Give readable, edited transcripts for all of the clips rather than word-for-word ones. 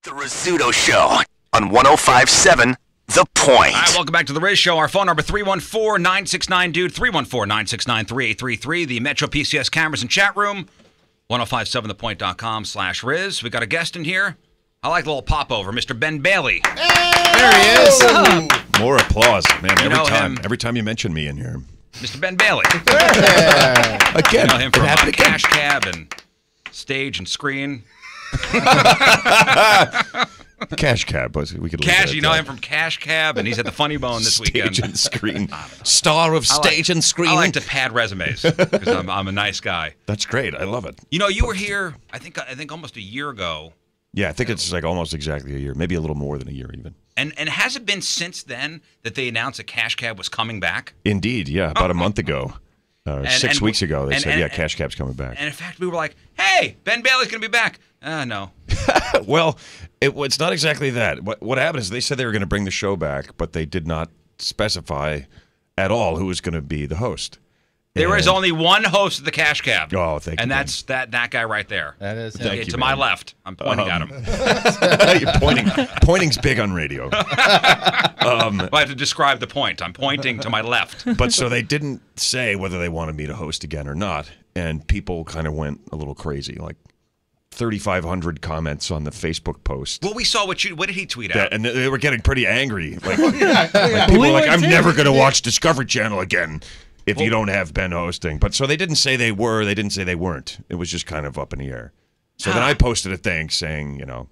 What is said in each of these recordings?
The Rizzuto Show on 105.7 The Point. All right, welcome back to the Rizz Show. Our phone number 314-969-DUDE, 314-969-3833. The Metro PCS cameras and chat room, 1057thepoint.com/Rizz. We got a guest in here. I like the little popover, Mr. Ben Bailey. Hey! There he is. More applause, man. Every time you mention me in here. Mr. Ben Bailey. Again, You know him from Cash Cab and Stage and Screen. Cash Cab. We could Cash, you know him from Cash Cab, and he's at the Funny Bone this weekend. Stage and Screen. Star of Stage and Screen. I like to pad resumes because I'm a nice guy. That's great. I love it. You know, you were here, I think almost a year ago. Yeah, I think it's like almost exactly a year, maybe a little more than a year even. And has it been since then that they announced that Cash Cab was coming back? Indeed, yeah, about a month ago. 6 weeks ago, they said, Cash Cab's coming back. And in fact, we were like, hey, Ben Bailey's going to be back. No. Well, it's not exactly that. What happened is they said they were going to bring the show back, but they did not specify at all who was going to be the host. There is only one host of the Cash Cab. Oh, thank you. And that's that guy right there. That is him. Thank you, to man. my left. I'm pointing at him. You're pointing. Pointing's big on radio. I have to describe the point. I'm pointing to my left. But so they didn't say whether they wanted me to host again or not, and people kind of went a little crazy, like 3,500 comments on the Facebook post. Well, we saw what did he tweet out? And they were getting pretty angry. Like, like people were like, I'm never going to watch Discovery Channel again if you don't have Ben hosting. But so they didn't say they were, they didn't say they weren't. It was just kind of up in the air. So then I posted a thing saying, you know.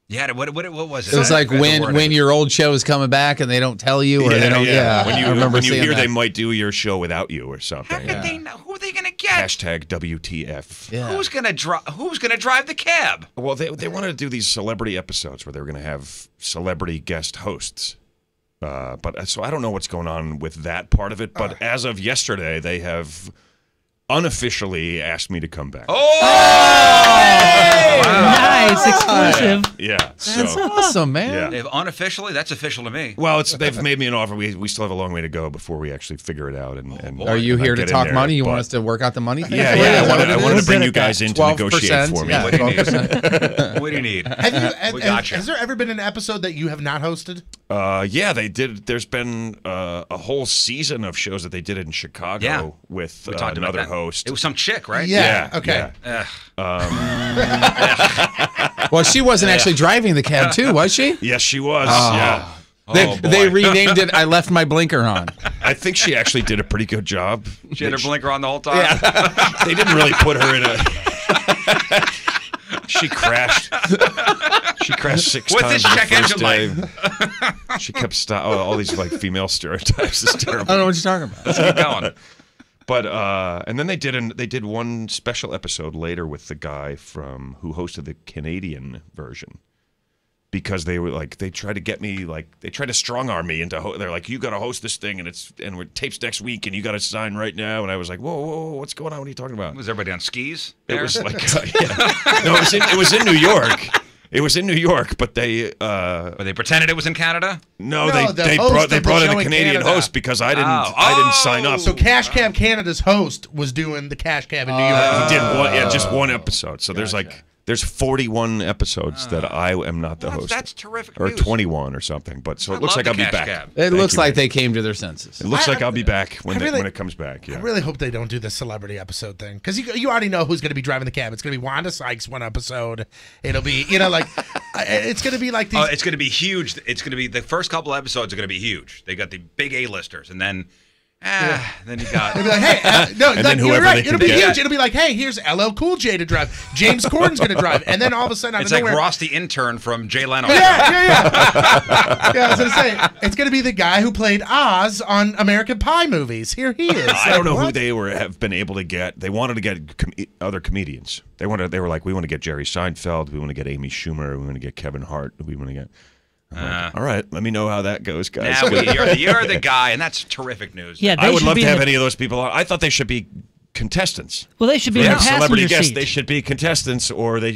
Yeah, what was it? It was like when your old show is coming back and they don't tell you, or they don't. Yeah, when you hear they might do your show without you or something. How could they know? Who are they going to get? Hashtag WTF. Yeah. Who's going to drive the cab? Well, they wanted to do these celebrity episodes where they were going to have celebrity guest hosts. But so I don't know what's going on with that part of it. But as of yesterday, they have unofficially asked me to come back. Oh! Wow. Nice, exclusive. Yeah, That's awesome, man. Yeah. They've unofficially? That's official to me. Well, they've made me an offer. We still have a long way to go before we actually figure it out. And Are you here to get in talk there, money? You but- want us to work out the money? Yeah. I wanted to bring you guys in to negotiate for me. Yeah, What do you need? 12%. What do you need? We got you. Has there ever been an episode that you have not hosted? Yeah, they did. There's been a whole season of shows that they did in Chicago with We talked about another that. host. It was some chick, right? Yeah. Okay. Yeah. Well, she wasn't actually driving the cab, too, was she? Yes, she was. Yeah. They renamed it I Left My Blinker On. I think she actually did a pretty good job. She had her blinker on the whole time? Yeah. They didn't really put her in a... She crashed. She crashed 6 With times this in the check first engine day. She kept all these like female stereotypes. Is I terrible. don't know what you're talking about. Let's keep going. But and then they did one special episode later with the guy who hosted the Canadian version, because they were like, they tried to get me, like, they tried to strong arm me into they're like, you got to host this thing and we're tapes next week and you got to sign right now. And I was like, whoa, what's going on? What are you talking about? Was everybody on skis? It was like no, it was in New York. It was in New York, but they But they pretended it was in Canada? no, No, they the host brought of the in show a in Canadian Canada. host because I didn't sign up. So Cash Cab Canada's host was doing the Cash Cab in New York. He did just one episode. So there's 41 episodes that I am not the host. That's terrific Or news. 21 or something. But so I it looks love like the I'll be Cash back. Cab. It Thank looks you, like man. they came to their senses. It looks like I'll be back when it comes back. Yeah. I really hope they don't do the celebrity episode thing, because you already know who's going to be driving the cab. It's going to be Wanda Sykes one episode. It'll be it's going to be like these. It's going to be huge. It's going to be the first couple episodes are going to be huge. They got the big A-listers, and then then you got. It'll be like, hey, no, And like, then you're whoever right. they It'll be can get. huge. It'll be like, hey, here's LL Cool J to drive. James Corden's going to drive, and then all of a sudden, out It's of like nowhere, Ross the intern from Jay Leno. Yeah. Yeah, I was going to say, it's going to be the guy who played Oz on American Pie movies. Here he is. I don't know Like, who what? they have been able to get. They wanted to get other comedians. They were like, we want to get Jerry Seinfeld. We want to get Amy Schumer. We want to get Kevin Hart. We want to get. Like, all right, let me know how that goes, guys. Now you're the guy, and that's terrific news. Yeah, I would love to have any. any of those people on. I thought they should be contestants. Well, they should be They in have the celebrity passenger guests. seat. They should be contestants, or they,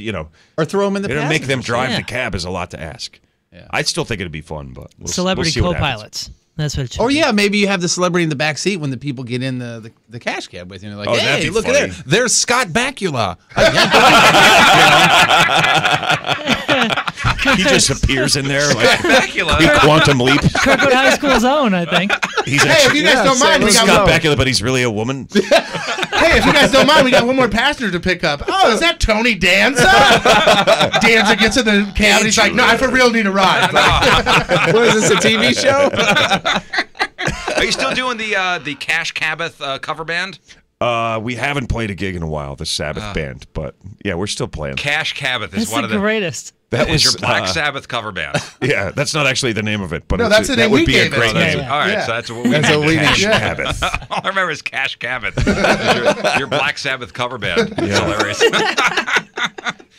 Or throw them in the they don't make them passenger drive Yeah. the cab is a lot to ask. Yeah. I still think it'd be fun, but Celebrity we'll see what happens. co-pilots. That's what it should Or be. yeah, maybe you have the celebrity in the back seat when the people get in the cash cab with you. And they're like, Oh, that'd hey, be look funny. at there. There's Scott Bakula. He just appears in there like Spectacular. quantum leap. Kirkwood High School's own, I think. He's Hey, if actually you guys don't mind, we Scott got Bakula, but he's really a woman. Hey, if you guys don't mind, we got one more passenger to pick up. Oh, is that Tony Danza? Danza gets in the cab and he's like, no, I for real need a ride. What is this, a TV show? Are you still doing the Cash Cabbath cover band? We haven't played a gig in a while, the Sabbath band, but yeah, we're still playing. Cash Cabbath is That's one the of the greatest. That is was your Black Sabbath cover band. Yeah, that's not actually the name of it, but No, that's the that name would we be a gave it. great Yeah, name. yeah. All right, Yeah. so that's what we That's what we Cash need. Cabbath. All I remember is Cash Cabbath. your Black Sabbath cover band. It's hilarious.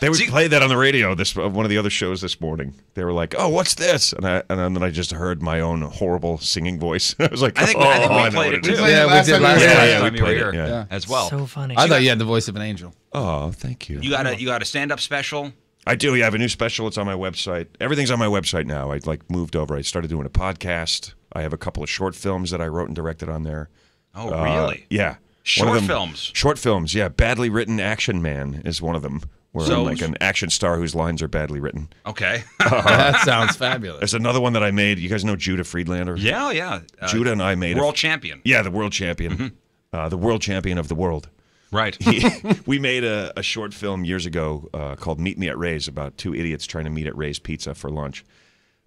They would play that on the radio. One of the other shows this morning. They were like, "Oh, what's this?" And then I just heard my own horrible singing voice. I was like, I think "Oh, we I know played what it too. is." Yeah, we did last Yeah, time. yeah, we time you were played here it. Yeah. as well. So funny. I thought you had the voice of an angel. Oh, thank you. You got a stand up special. I do. Yeah, I have a new special. It's on my website. Everything's on my website now. I moved over. I started doing a podcast. I have a couple of short films that I wrote and directed on there. Oh, really? Yeah. Short One of them- films? Short films, yeah. Badly Written Action Man is one of them. Where So- I'm like an action star whose lines are badly written. Okay. That sounds fabulous. There's another one that I made. You guys know Judah Friedlander? yeah. Judah and I made World champion. Yeah, the world champion. The world champion of the world. Right. We made a short film years ago called Meet Me at Ray's about two idiots trying to meet at Ray's Pizza for lunch.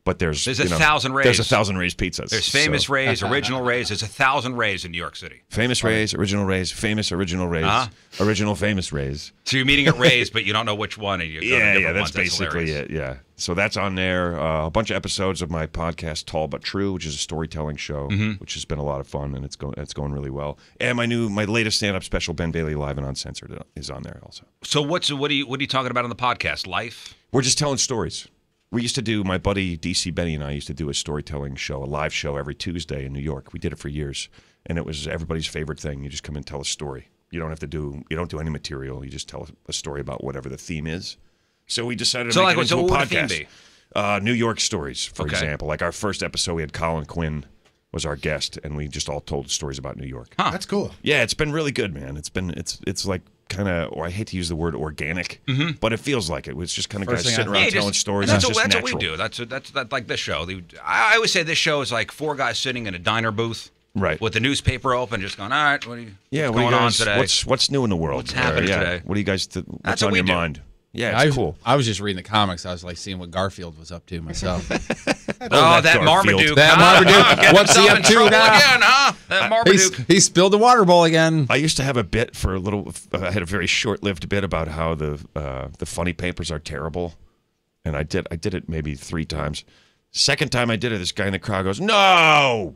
But there's 1,000 Ray's. There's 1,000 Ray's pizzas. There's famous So- Ray's, original Ray's. There's 1,000 Ray's in New York City. Famous Ray's, original Ray's, famous original Ray's, original famous Ray's. So you're meeting at Ray's, but you don't know which one. And you go to Yeah, different that's ones. basically hilarious. it. Yeah. So that's on there. A bunch of episodes of my podcast, Tall But True, which is a storytelling show, which has been a lot of fun, and it's going really well. And my latest stand-up special, Ben Bailey Live and Uncensored, is on there also. So what are you talking about on the podcast? Life? We're just telling stories. We used to do, my buddy DC Benny and I used to do a storytelling show, a live show every Tuesday in New York. We did it for years, and it was everybody's favorite thing. You just come and tell a story. You don't do any material. You just tell a story about whatever the theme is. So we decided to make it into a what would the podcast. theme be? New York stories, for Okay. example. Like our first episode, we had Colin Quinn was our guest, and we just all told stories about New York. That's cool. Yeah, it's been really good, man. It's like kind of, or I hate to use the word organic, but it feels like it. It's just kind of guys First thing sitting I- around Yeah, telling stories. That's, It's just that's natural. what we do. That's like this show. I always say this show is like four guys sitting in a diner booth, Right. with the newspaper open, just going, all right, what's What do you going on guys, today? What's new in the world? What's happening today? What do you guys? What's That's on what we your do. mind? Yeah, it's cool. I was just reading the comics. I was like seeing what Garfield was up to myself. that Garfield. Marmaduke. That huh? Marmaduke. Getting What's he himself up in to trouble now? again, huh? That Marmaduke. He spilled the water bowl again. I used to have a bit for a little. I had a very short-lived bit about how the funny papers are terrible, and I did it maybe 3 times. Second time I did it, this guy in the crowd goes, "No."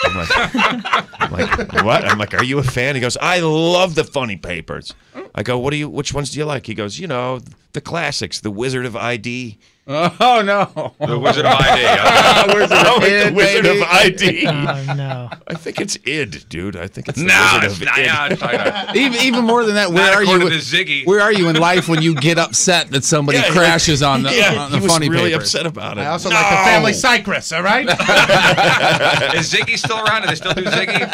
I'm like, what? I'm like, are you a fan? He goes, I love the funny papers. I go, which ones do you like? He goes, the classics, The Wizard of ID. Oh no! The Wizard of ID. huh? The Wizard of ID. Oh, no. I think it's id, dude. I think it's the No, Wizard it's of not. id. Yeah, Even more than that, where Not are according you? to Ziggy. Where are you in life when you get upset that somebody Yeah, crashes on the Yeah, on the he was funny really papers? upset about it. I also like the family Cypress, all right? Is Ziggy still around? Do they still do Ziggy?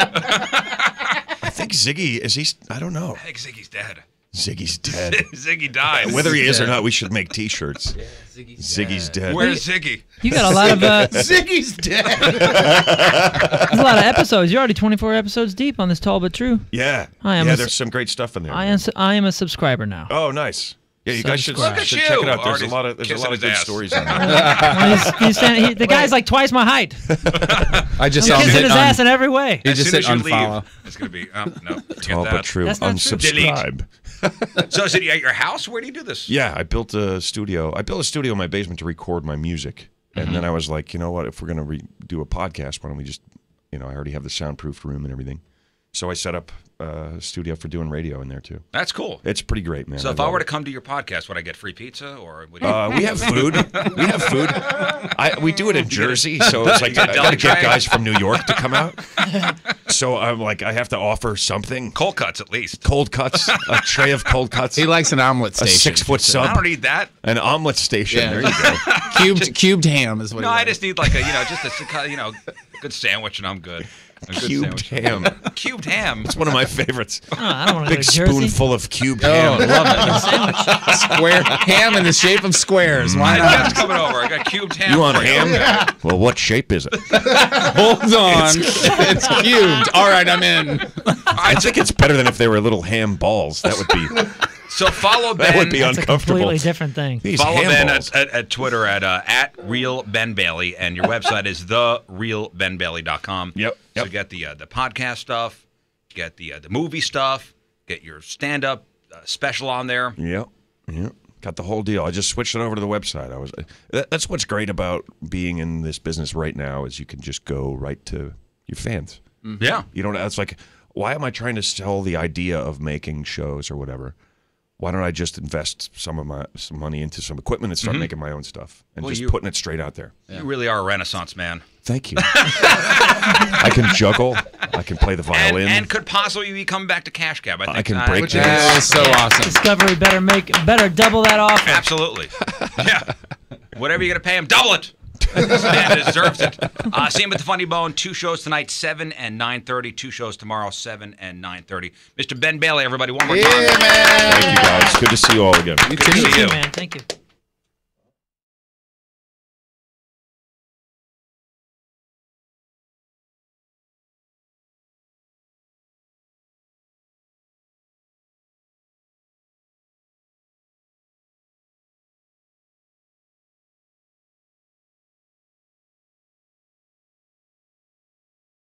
I think Ziggy is he? I don't know. I think Ziggy's dead. Ziggy's dead. Ziggy died. Whether he is or not, we should make T-shirts. Ziggy's dead. Where's Ziggy? You got a lot of Ziggy's dead. there's a lot of episodes. You're already 24 episodes deep on this Tall But True. Yeah. I am yeah, a- there's some great stuff in there. I am a subscriber now. Oh, nice. Yeah, you guys should Subscribe. check Look at it out. you. There's a Already lot of kissing his good ass. stories on there. The guy's like twice my height. I just I'm saw him kissing hit his ass in every way. He As just soon hit as you unfollow. leave, it's going to be, no, forget Tall that. but true. That's not true. Unsubscribe. So is it at your house? Where do you do this? Yeah, I built a studio. I built a studio in my basement to record my music. And then I was like, you know what? If we're going to do a podcast, why don't we just, I already have the soundproofed room and everything. So I set up a studio for doing radio in there, too. That's cool. It's pretty great, man. So if I love were it. to come to your podcast, would I get free pizza or would We have food. We have food. We do it in Jersey, so it's like get a I got to deli tray? get guys from New York to come out. So I'm like, I have to offer something. cold cuts at least? Cold cuts, a tray of cold cuts, He likes an omelet a station. 6-foot I sub, don't need that. an omelet station. Yeah. There you go. Cubed ham is what. No, he I likes. just need like a, just a, Good sandwich, and I'm good. A good Cubed sandwich. ham. Cubed ham. It's one of my favorites. Oh, I don't want to go Big to Jersey. spoonful of cubed Oh, ham. I love it. Square ham in the shape of squares. Why not? Jeff's coming over. I got cubed ham. You want for ham? Well, what shape is it? Hold on. It's cubed. All right, I'm in. I think it's better than if they were little ham balls. That would be. So follow Ben. That would be That's a uncomfortable. completely different thing. These Follow ham Ben balls. at Twitter at Real Ben Bailey, and your website is therealbenbailey.com. Yep. So get the podcast stuff, get the movie stuff, get your stand-up special on there. Yep. Got the whole deal. I just switched it over to the website. That's what's great about being in this business right now is you can just go right to your fans. Yeah. You don't. It's like, why am I trying to sell the idea of making shows or whatever? Why don't I just invest some money into some equipment and start making my own stuff and just putting it straight out there? You really are a Renaissance man. Thank you. I can juggle. I can play the violin. And could possibly be coming back to Cash Cab. I can break think dance. That is so awesome. Discovery better double that offer. Absolutely. Yeah. Whatever you're going to pay him, double it. This man deserves it. See him at the Funny Bone. 2 shows tonight, 7 and 9:30. 2 shows tomorrow, 7 and 9:30. Mr. Ben Bailey, everybody, one more time. Yeah, man. Thank you, guys. Good to see you all again. You Good to too. see you. Man, thank you.